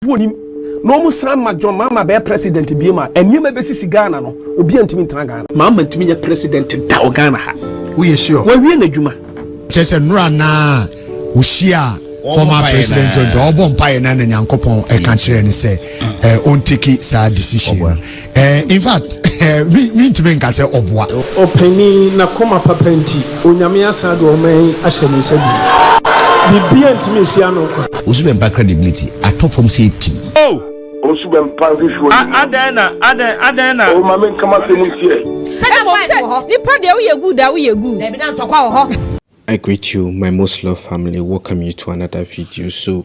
No Musama John Mama be president Bima, and you may be Ghana, no, Obi Ghana. Mamma to me a president in Ghana. We are sure. When we in the Juma. Just a rana, Ushia, former president of Dobon Pine and Yankopon, a country and say, Ontiki sa decision. In fact, me to make us a obwa. Openi na koma papenti, Unyamia Sado May Asheni Sabi. The BNT Missiano. Owusu Bempah credibility, I talk from say team. Oh! Owusu Bempah this one. Adena. Oh, my man, come out to me here. I greet you, my most loved family. Welcome you to another video. So,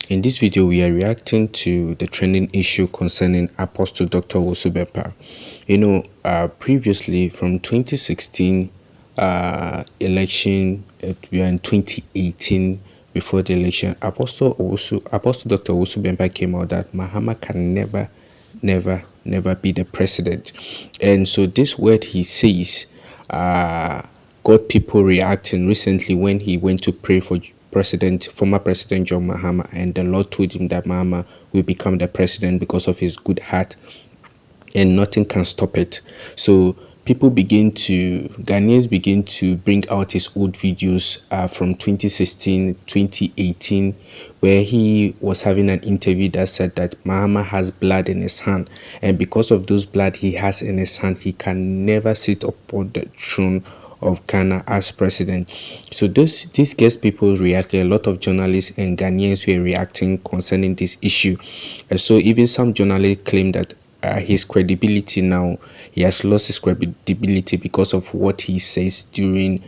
in this video, we are reacting to the trending issue concerning Apostle Dr. Owusu Bempah. You know, previously from 2016 election, we are in 2018. Before the election, Apostle Dr. Owusu Bempah came out that Mahama can never be the president. And so this word he says got people reacting recently when he went to pray for former President John Mahama, and the Lord told him that Mahama will become the president because of his good heart and nothing can stop it. So Ghanaians begin to bring out his old videos from 2016, 2018, where he was having an interview that said that Mahama has blood in his hand, and because of those blood he has in his hand, he can never sit upon the throne of Ghana as president. So this gets people reacting. A lot of journalists and Ghanaians were reacting concerning this issue, and so even some journalists claim that his credibility now, he has lost his credibility because of what he says during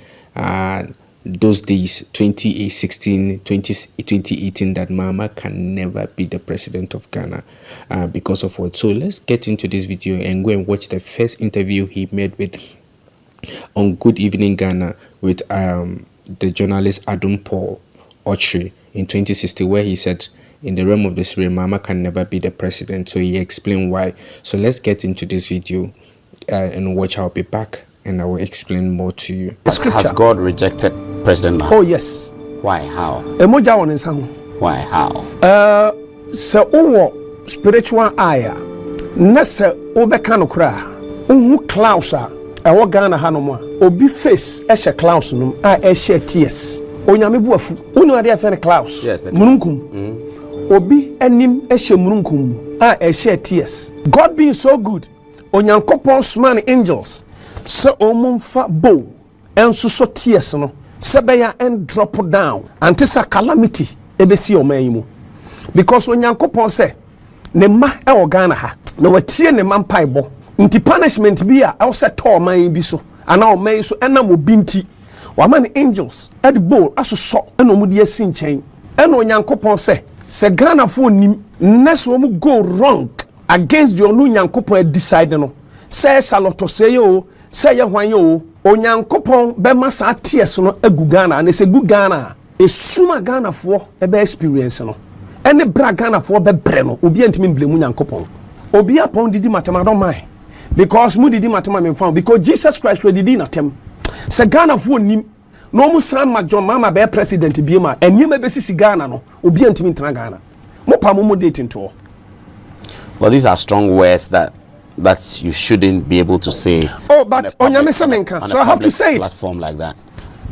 those days, 2016, 2018, that Mahama can never be the president of Ghana because of what. So let's get into this video and go and watch the first interview he made with on Good Evening Ghana with the journalist Adam Paul Ochre in 2016, where he said, in the realm of the spirit, Mahama can never be the president. So he explained why. So let's get into this video and watch. I'll be back and I will explain more to you. Has God rejected President Mahama? Oh yes. Why? How? Why? How? So spiritual aya. Nessa obekano kra. Unhu klausa. Ewo Ghana hanomwa. Obi face eshe klaus num a eshe tears. Onyame buafu. Unu ade afere klaus. Yes. Mununkum. Obi enim eshe murunkum a eshe tears. God being so good, onyankopon sman angels se omumfa bow enso so tears no se beya and drop down antisa calamity ebesi omanyimu, because onyankopon se ne ma e Ghana ha na watie ne ma mpaibo nti punishment bi a e se to oman bi so ana oman so enam obi nti waman angels at the bowl aso enomudi asi nchen eno onyankopon se Ghana for nim next one go wrong against your new Nyankopon decide no say Charlotte say yo say hwan yo onyankopon be masa ties no agu Ghana na se gu Ghana esuma Ghana for e be experience no ene bra Ghana for be bre no obi antimi mblemu Nyankopon obi apon didi matema don mai because mu didi matema me found because Jesus Christ we didi natem se Ghana for nim no Musama John Mama be president Bima, and you may be Ghana no obi antimi ntena Ghana mo pa mo dating to. Well, these are strong words that you shouldn't be able to say. Oh, but on so I have to say it. Platform like that,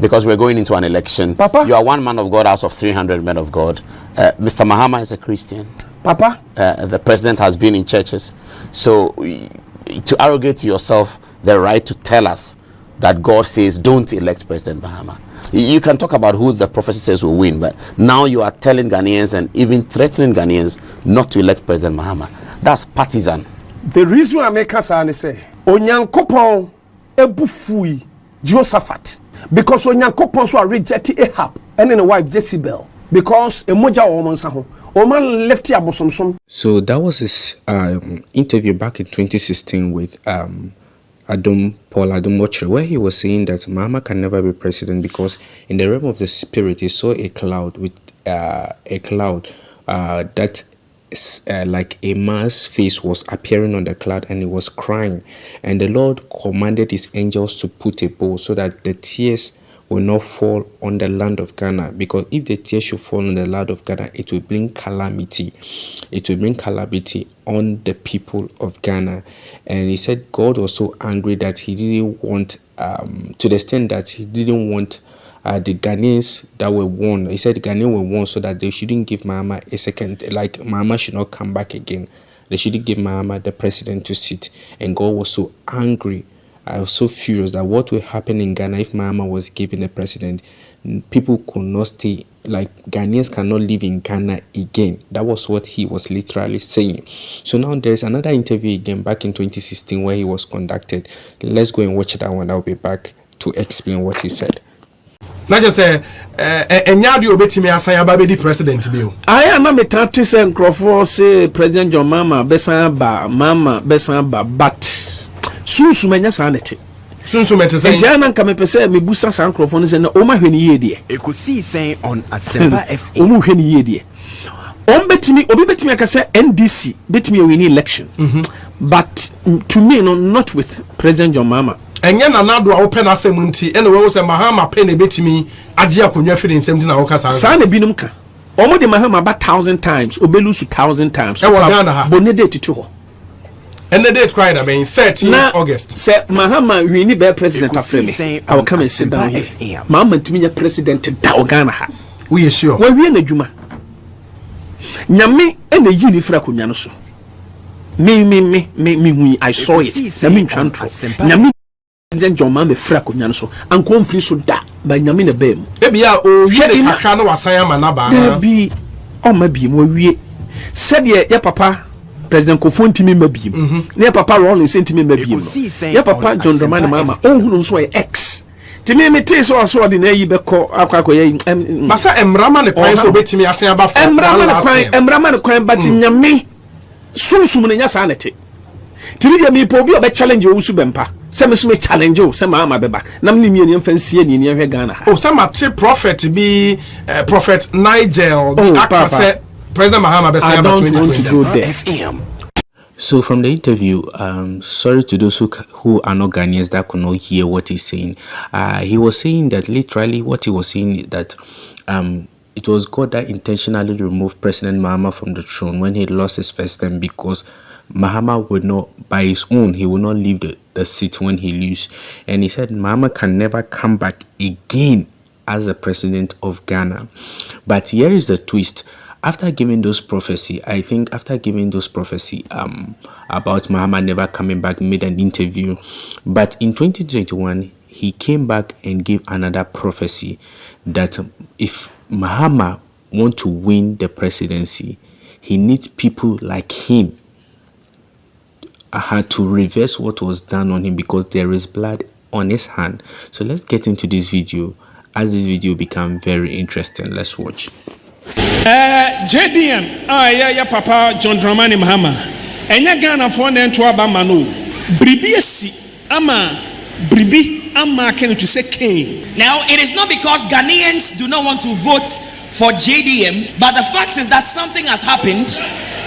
because we're going into an election. Papa, you are one man of God out of 300 men of God. Mr. Mahama is a Christian. Papa, the president has been in churches, so to arrogate to yourself the right to tell us that God says don't elect President Mahama. You can talk about who the prophecy says will win, but now you are telling Ghanaians and even threatening Ghanaians not to elect President Mahama. That's partisan. The reason I make us say onyankopon ebufui Josaphat, because onyankopon so rejected Ahab and then the wife Jezebel, because emoja woman saho oman left abosomsom. So that was his interview back in 2016 with Adam Paul Ochre, where he was saying that Mahama can never be president because in the realm of the spirit he saw a cloud with that like a man's face was appearing on the cloud and he was crying, and the Lord commanded his angels to put a bow so that the tears will not fall on the land of Ghana, because if the tears should fall on the land of Ghana, it will bring calamity. It will bring calamity on the people of Ghana. And he said God was so angry that he didn't want, to the extent that he didn't want the Ghanaians that were won. He said the Ghanaians were won so that they shouldn't give Mahama a second, like Mahama should not come back again. They shouldn't give Mahama the president to sit. And God was so angry. I was so furious that what will happen in Ghana if Mahama was given the president. People could not stay, like Ghanaians cannot live in Ghana again. That was what he was literally saying. So now there's another interview again back in 2016 where he was conducted. Let's go and watch that one. I'll be back to explain what he said. Not just say, and now you bet me as I am the president bill. I am a tactics and Crawford say President John Mama Besamba, but Susumanya sanity. Susumanya saying, Jana come a say, me busa san Crawford and Oma Henny Yedia. You could see saying on a Semper F. Omu Henny Yedia. Bet me, Obi bet me, I can say NDC, bet me a winning election. But to me, no, not with President John Mama. And yan another open assembly, and the rose and Mahama penny bit me, Ajia Kunya in 17 hours. Sana Binumka. Omo de Mahama about 1,000 times, Obelusu 1,000 times. Bonedate to her. And the date cried, 13th August. Say Mahama, we need be president of me. I will come and sit down here. Mama to me a president to Ghana. We are sure. Where we in the Juma. Nyame and the Unifra Kunyanoso. Me, I saw it. I mean, Nyame. John Mama Fraco Nyanso, and confree so that by Yamina Bem. Ebia, oh, yeah, Kano was I am anaba. Be on my beam, we said, yeah, papa, President Kofonti me beam. Near papa Rolling sent me beam. Yeah, papa John Dramana Mama, oh, who knows why X. To me, taste or so the name Beko, Massa and Raman, the price will bet me as I am about Raman crime, but in Yami, soon in sanity. To me, Pobi be challenge Owusu Bempah. Some me challenge you, some Mahama beba. Nam ni mi fancy ni ni Ghana. Oh, some prophet be Prophet Nigel. Oh, President Mahama be say about 2020. So from the interview, sorry to those who are not Ghanaians that could not hear what he's saying. He was saying that literally what he was saying is that it was God that intentionally removed President Mahama from the throne when he lost his first term, because Mahama would not, by his own, he will not leave the seat when he loses. And he said Mahama can never come back again as the president of Ghana. But here is the twist. After giving those prophecy, I think after giving those prophecy about Mahama never coming back, made an interview. But in 2021, he came back and gave another prophecy that if Mahama want to win the presidency, he needs people like him to reverse what was done on him, because there is blood on his hand. So let's get into this video as this video become very interesting. Let's watch. JDM yeah papa John Dramani Mahama enya Ghana for na nto aba ma no bribi esi ama bribi ama ken to say king. Now it is not because Ghanaians do not want to vote for JDM, but the fact is that something has happened,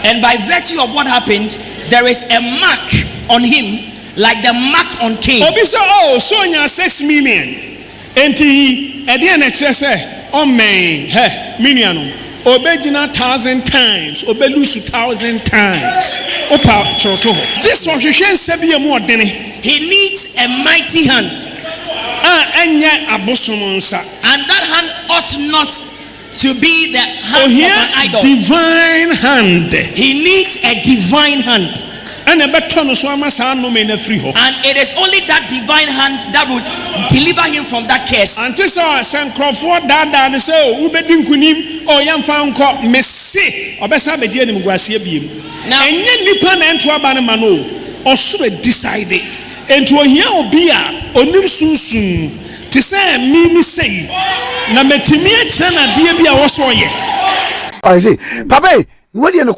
and by virtue of what happened, there is a mark on him, like the mark on Cain. Obi so nya 6 million. Enti e dey na kire say o men miniano obejina 1,000 times, obelusu 1,000 times. Opa choto. This one hwehwe nsabia mu odene. He needs a mighty hand. Enya abosom nsa. And that hand ought not to be the hand of an idol. Divine hand. He needs a divine hand. And it is only that divine hand that would deliver him from that curse. I say, Papa, what do you know?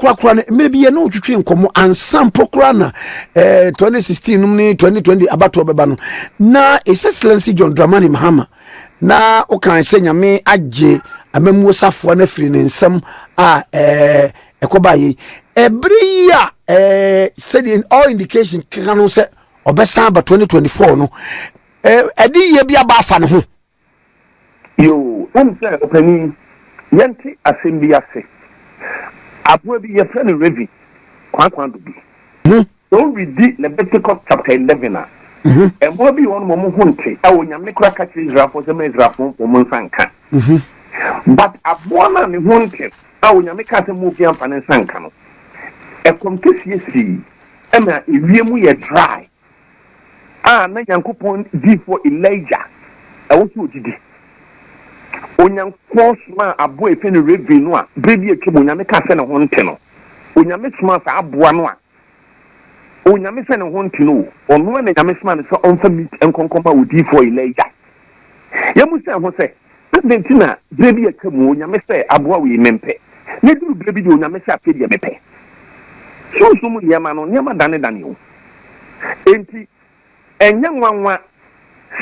Maybe you know to come and some proclana 2016, 2020 about Obebano. Na His Excellency John Dramani Mahama. Na okay, say me aje amemu safo na free in some ekobayi. Every year said in all indication kanu say obesa ba 2024 no. Edi ye bia ba fa ne ho. Yo, I'm saying, opening Yanti Assembly. Abu be a friend of Revi. Quite to be. Don't read Leviticus chapter 11. And what be one moment hunting? I will make crack Israel for the Mezra for Monsanka. But Abuana and hunting, I will make a movie and Sankano. A contextualizing, Emma, if we are dry. Na Yankopon di for Elijah. I want you to do. Onyankopon ma abo efe ne revenue a brebi etwem onyame ka se ne ho nte no. Onyame sma sa aboa no a. Onyame se ne ho nte no. Ono na nyame sma ne so onfa meet enkonkoma odi for Elijah. Yamu se ho se, adentina brebi etwem onyame se aboa we mempe. Ne duru brebi di onyame se apedi mepe. So mu yema no nyama dane o. Enti enya nwanwa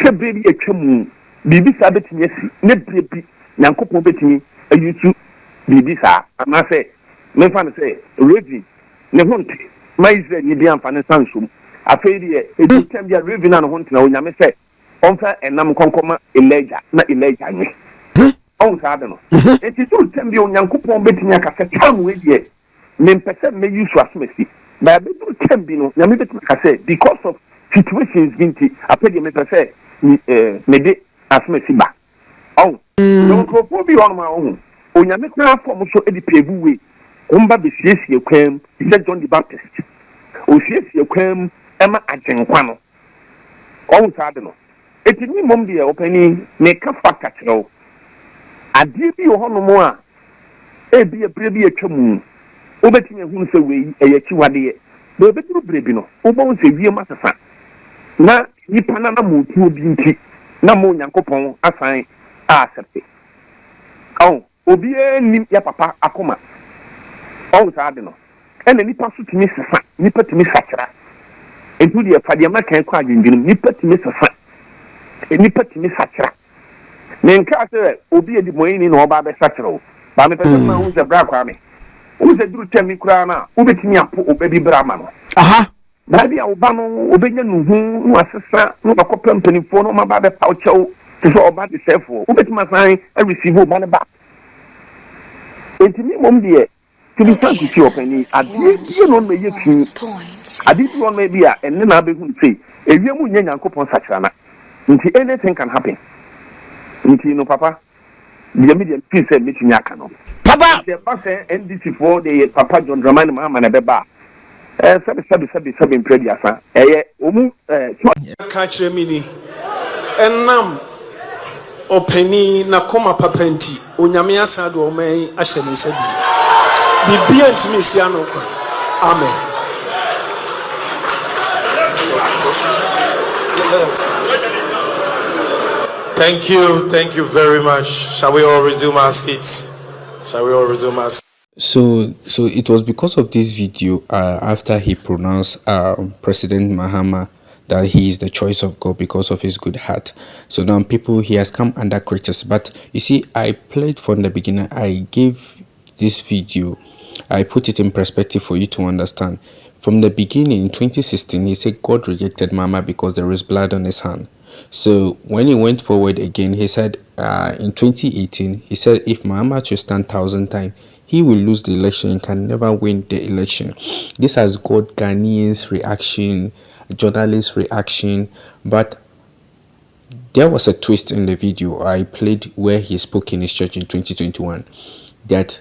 se brebi etwem bibi sa betimi asi ne brebi Yankopon betimi ayusu bibi sa amase me fa ne se revi ne honte ma Israel ni bi amfa ne sansum afei de e tem bia revi na ne honte na onyame se onfa enam konkoma Elijah na Elijah nyi on sa de no enti so tem bia Yankopon betimi akase tam we de me mpese me yusu asmesi ba be do tem bi no nyame betimi akase because of situations binti apedi me pese me de asmesi ba oh no ko bi on ma oh onyame kwa form so edi pebu we omba be siesie kwam is John the Baptist o siesie kwam ema agenkwa no oh sa de no etini mom de opani me ka factor kero ade bi ho no mo a ebi ebrebi atwamu obetimi ehunu se we eyachi wade be beturu brebi no obon se wie masasa na nipa na mutu obi nti na mo Nyankopon asan accept. Oh, obi nim ya papa akoma. Oh, sa de no. Ene nipa so timi sesa, nipa timi sakra. Entu de fade ma kan kwa adwindwinum, nipa timi sesa. Nipa timi sakra. Me nka se obi edi moyini na oba be sakra o. Ba me pese ma hu se bra kwa me. Hu se duru temi kura na, obetimi apo obabi bra ma no. Aha. Baby oba no obenya nuhu no asesa no bakopem panifo no ma ba be pauchew so oba de sefo obetima san receive oba ne ba entimi mom de to be frank with you opani ade you no me yetu ade you no me bia enne na be hu say ewiemu nya Nyankopon sakrana nti anything can happen nti no papa the media please say meet nyaka no papa the past NDC for the papa John Dramani Mahama na be ba sabi prediasa omu catch remini enam openi na koma papenti onyame asado o man ahye ne sadi bibia ntimi sia no kwa amen. Thank you very much. Shall we all resume our seats? So it was because of this video after he pronounced President Mahama that he is the choice of God because of his good heart. So now he has come under critics. But you see, I played from the beginning. I gave this video, I put it in perspective for you to understand. From the beginning in 2016, he said God rejected Mahama because there is blood on his hand. So when he went forward again, he said in 2018, he said if Mahama should stand 1,000 times, he will lose the election and can never win the election. This has got Ghanaians' reaction, journalists' reaction, but there was a twist in the video I played where he spoke in his church in 2021 that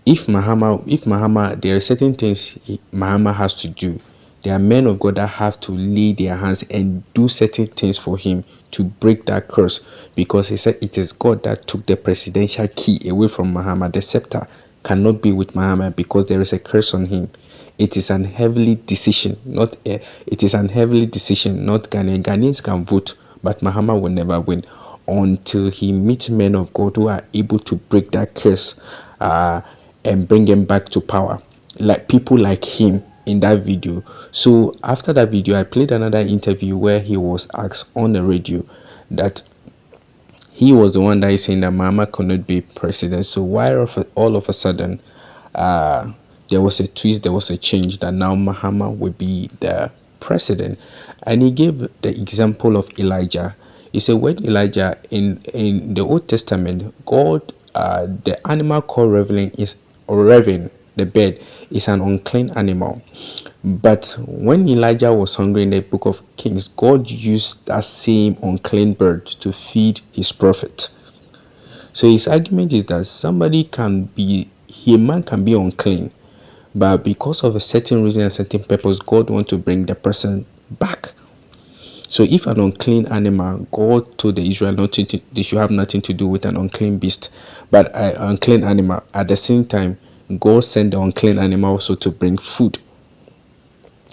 if Mahama, there are certain things Mahama has to do. There are men of God that have to lay their hands and do certain things for him to break that curse, because he said it is God that took the presidential key away from Mahama. The scepter cannot be with Mahama because there is a curse on him. It is an heavenly decision, not Ghanaian. Ghanaians can vote, but Mahama will never win until he meets men of God who are able to break that curse and bring him back to power, like people like him in that video. So after that video, I played another interview where he was asked on the radio that he was the one that is saying that Mahama could not be president. So why all of a sudden there was a twist, there was a change that now Mahama will be the president? And he gave the example of Elijah. He said when Elijah in the Old Testament, God, the animal called raven, the bird, is an unclean animal. But when Elijah was hungry in the book of Kings, God used that same unclean bird to feed his prophet. So his argument is that a man can be unclean, but because of a certain reason and certain purpose, God wants to bring the person back. So if an unclean animal, God told the Israelites they should have nothing to do with an unclean beast, but an unclean animal. At the same time, God sent the unclean animal also to bring food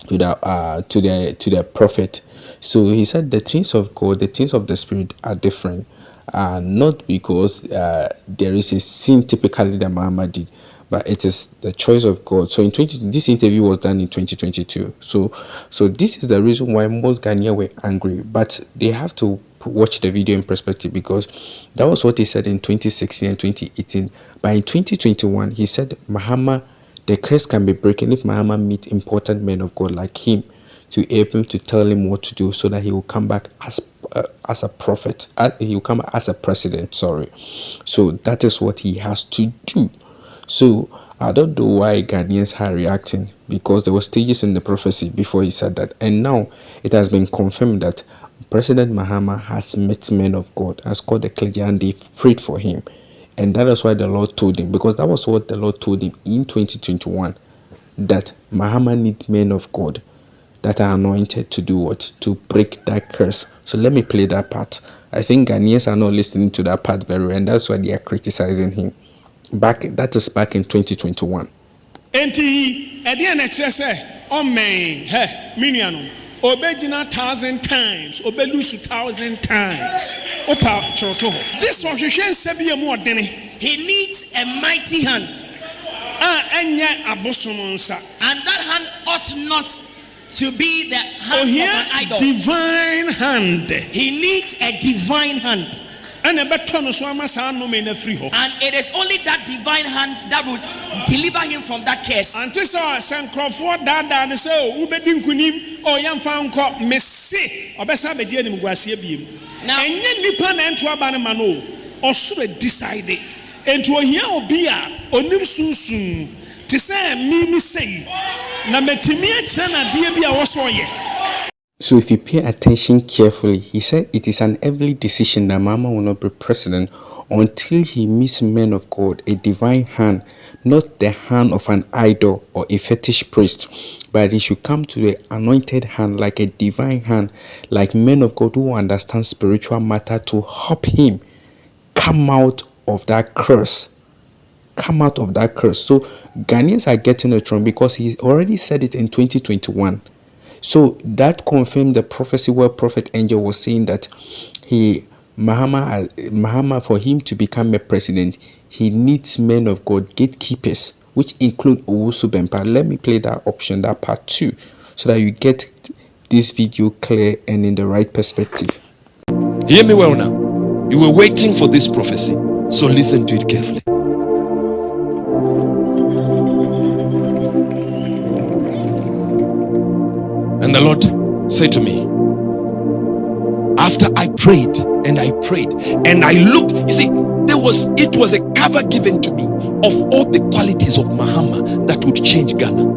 to the prophet. So he said the things of God, the things of the Spirit are different, not because there is a sin typically that Mahama did, but it is the choice of God. So this interview was done in 2022. So this is the reason why most Ghanaians were angry, but they have to watch the video in perspective, because that was what he said in 2016 and 2018. But in 2021, he said Mahama, the curse can be broken if Mahama meets important men of God like him to help him, to tell him what to do, so that he will come back as a prophet. He will come as a president. Sorry. So that is what he has to do. So I don't know why Ghanaians are reacting, because there were stages in the prophecy before he said that, and now it has been confirmed that President Mahama has met men of God, has called the clergy, and they prayed for him. And that is why the Lord told him, because that was what the Lord told him in 2021, that Mahama need men of God that are anointed to do what? To break that curse. So let me play that part. I think Ghanaians are not listening to that part very well, and that's why they are criticizing him. That is back in 2021. Enti edi na kire se o men miniano obejina 1,000 times obelusu 1,000 times opa choto this ohwehwe nsebie mu odene. He needs a mighty hand, enye abosom nsa, and that hand ought not to be the hand of an idol. Divine hand. He needs a divine hand. And it is only that divine hand that would deliver him from that curse. So if you pay attention carefully, he said it is an earthly decision that Mahama will not be president until he meets men of God, a divine hand, not the hand of an idol or a fetish priest, but he should come to the anointed hand, like a divine hand, like men of God who understand spiritual matter, to help him come out of that curse. Come out of that curse. So Ghanaians are getting it wrong, because he already said it in 2021. So that confirmed the prophecy where Prophet Angel was saying that Mahama, for him to become a president, he needs men of God, gatekeepers, which include Owusu Bempah. Let me play that option, that part 2, so that you get this video clear and in the right perspective. Hear me well now. You were waiting for this prophecy, so listen to it carefully. And the Lord said to me, after I prayed and I looked, you see, it was a cover given to me of all the qualities of Mahama that would change Ghana.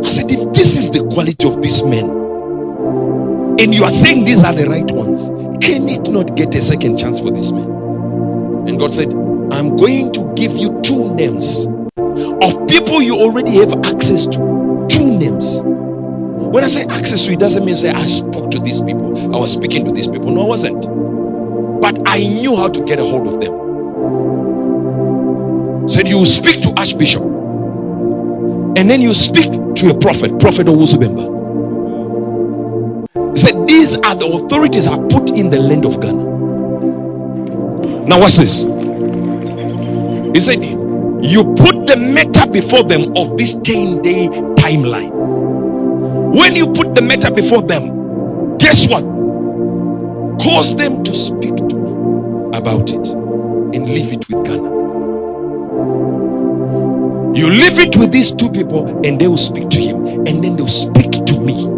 I said, if this is the quality of these men, and you are saying these are the right ones, can it not get a second chance for this man? And God said, I'm going to give you 2 names of people you already have access to. 2 names. When I say access to, it doesn't mean say I spoke to these people, I was speaking to these people. No, I wasn't. But I knew how to get a hold of them. Said you speak to Archbishop, and then you speak to a prophet Owusu Bempah. He said these are the authorities I put in the land of Ghana. Now watch this. He said you put the matter before them of this 10-day timeline. When you put the matter before them, guess what? Cause them to speak to me about it and leave it with Ghana. You leave it with these 2 people and they will speak to him, and then they'll speak to me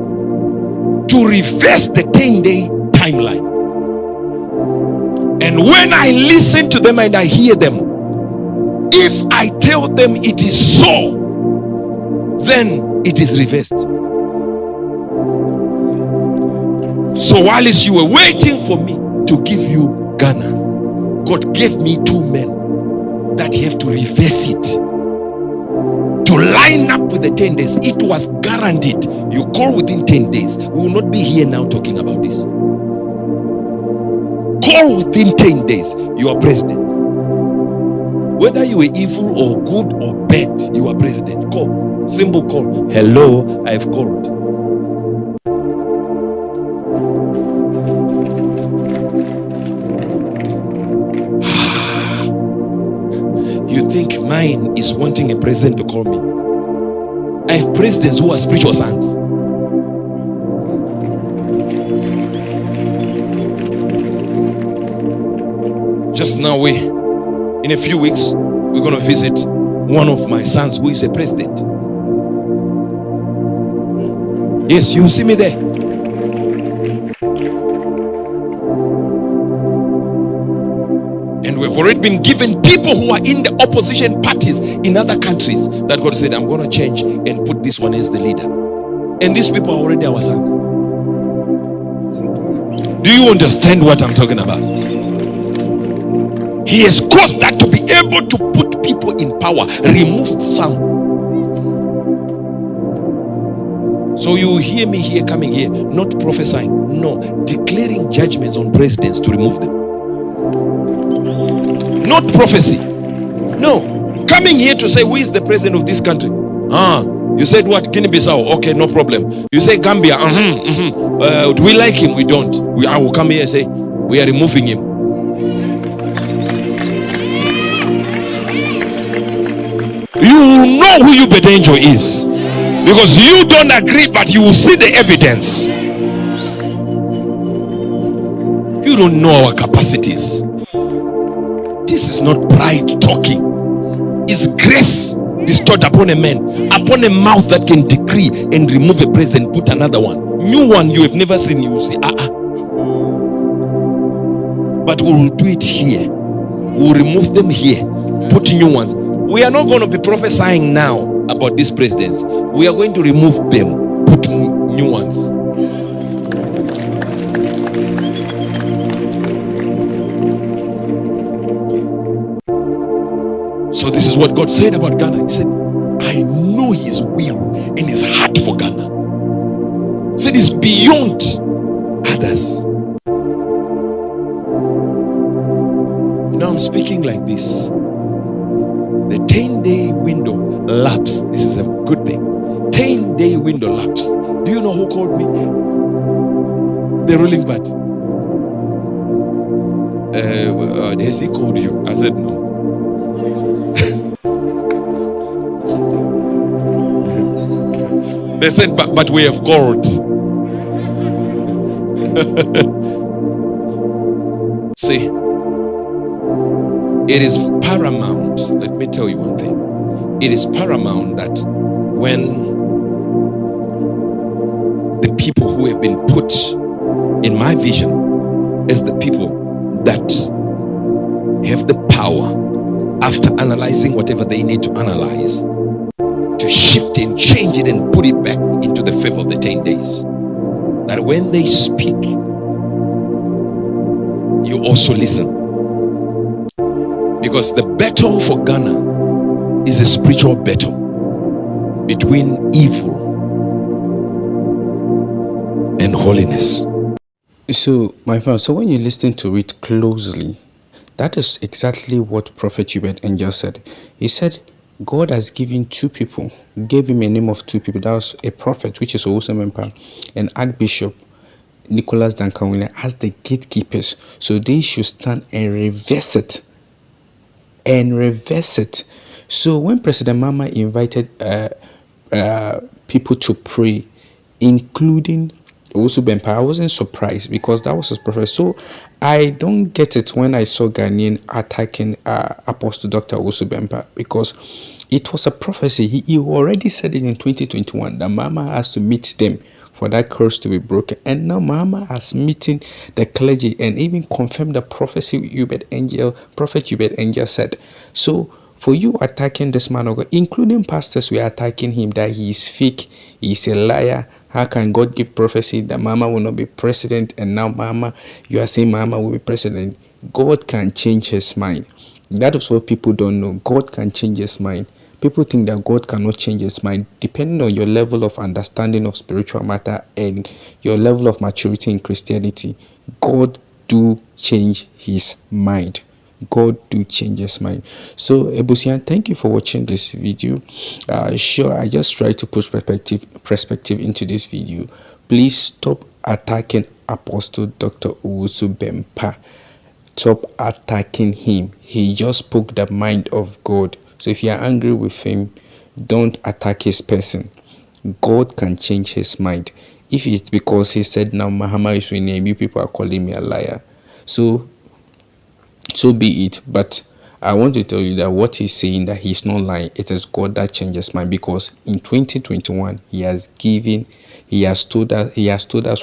to reverse the 10-day timeline. And when I listen to them and I hear them, if I tell them it is so, then it is reversed. So while you were waiting for me to give you Ghana, God gave me 2 men that you have to reverse it, to line up with the 10 days. It was guaranteed. You call within 10 days. We will not be here now talking about this. Call within 10 days. You are president. Whether you are evil or good or bad, you are president. Call. Simple call. Hello, I've called. You think mine is wanting a president to call me? I have presidents who are spiritual sons. Just now, in a few weeks, we're going to visit one of my sons who is a president. Yes, you see me there. And we've already been given people who are in the opposition parties in other countries that God said, I'm going to change and put this one as the leader. And these people are already our sons. Do you understand what I'm talking about? He has caused that to be able to put people in power, removed some. So you hear me here, coming here, not prophesying, no, declaring judgments on presidents to remove them. Not prophecy. No, coming here to say who is the president of this country. You said what? Guinea-Bissau. Okay, no problem. You say Gambia. Do we like him? We don't. I will come here and say we are removing him. You will know who Ubedenjo is, because you don't agree, but you will see the evidence. You don't know our capacities. This is not pride talking. It's grace bestowed upon a man, upon a mouth that can decree and remove a president, put another one. New one you have never seen, you will say, But we will do it here. We will remove them here, put new ones. We are not going to be prophesying now about these presidents. We are going to remove them, put new ones. So this is what God said about Ghana. He said, I know his will and his heart for Ghana. He said it's beyond others. You know, I'm speaking like this. The 10-day window lapsed. This is a good thing. 10-day window lapsed. Do you know who called me? The ruling party. Has he called you? I said no. They said, but we have called. See, it is paramount. Let me tell you one thing. It is paramount that when the people who have been put in my vision as the people that have the power, after analyzing whatever they need to analyze, to shift and change it and put it back into the favor of the 10 days. That when they speak, you also listen. Because the battle for Ghana is a spiritual battle between evil and holiness. So, my friend, so when you listen to it closely, that is exactly what Prophet Ubedenjo said. He said, God has given 2 people, gave him a name of 2 people. That was a prophet, which is Owusu Bempah, and Archbishop Nicholas Dankawile as the gatekeepers. So they should stand and reverse it. So when President Mahama invited people to pray, including Owusu Bempah, I wasn't surprised because that was his prophet. So I don't get it when I saw Ghanaian attacking Apostle Dr. Owusu Bempah, because It was a prophecy. He already said it in 2021 that Mahama has to meet them for that curse to be broken. And now Mahama has meeting the clergy and even confirmed the prophecy Prophet Hubert Angel said. So for you attacking this man of God, including pastors, we are attacking him that he is fake, he is a liar. How can God give prophecy that Mahama will not be president? And now you are saying Mahama will be president. God can change his mind. That is what people don't know. God can change his mind. People think that God cannot change his mind. Depending on your level of understanding of spiritual matter and your level of maturity in Christianity, God do change his mind. God do change his mind. So Ebusian, thank you for watching this video. Sure, I just try to put perspective into this video. Please stop attacking Apostle Dr. Owusu Bempah. Stop attacking him. He just spoke the mind of God. So if you are angry with him, don't attack his person. God can change his mind. If it's because he said now Mahama is winning, you people are calling me a liar. So be it. But I want to tell you that what he's saying, that he's not lying. It is God that changes mind, because in 2021 he has told us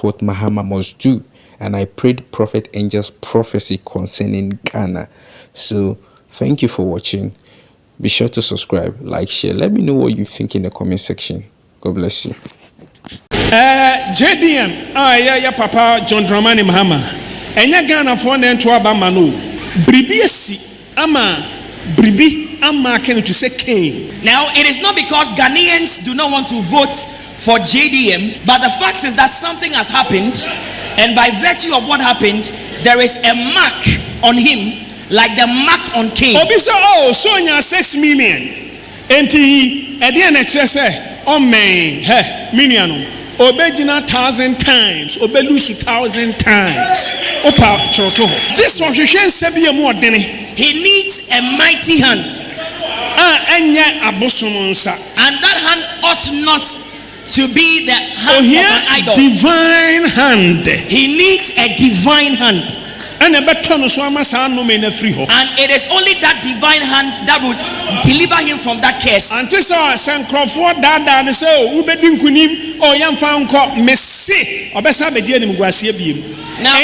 what Mahama must do. And I prayed Prophet Angel's prophecy concerning Ghana. So thank you for watching. Be sure to subscribe, like, share. Let me know what you think in the comment section. God bless you. JDM, yeah, Papa John Dramani Mahama. Enya Ghana for to abamano. Bribi ama can to say king. Now, it is not because Ghanaians do not want to vote for JDM, but the fact is that something has happened, and by virtue of what happened, there is a mark on him, like the mark on Cain. Obisa Sonia 6 million. Enti Edian excess man, miniano. Obejina 1,000 times, obelusu 1,000 times. Opa choto. This one sebi more than he needs a mighty hand. And that hand ought not to be the hand of an idol. Divine hand. He needs a divine hand. And it is only that divine hand that would deliver him from that curse. Now,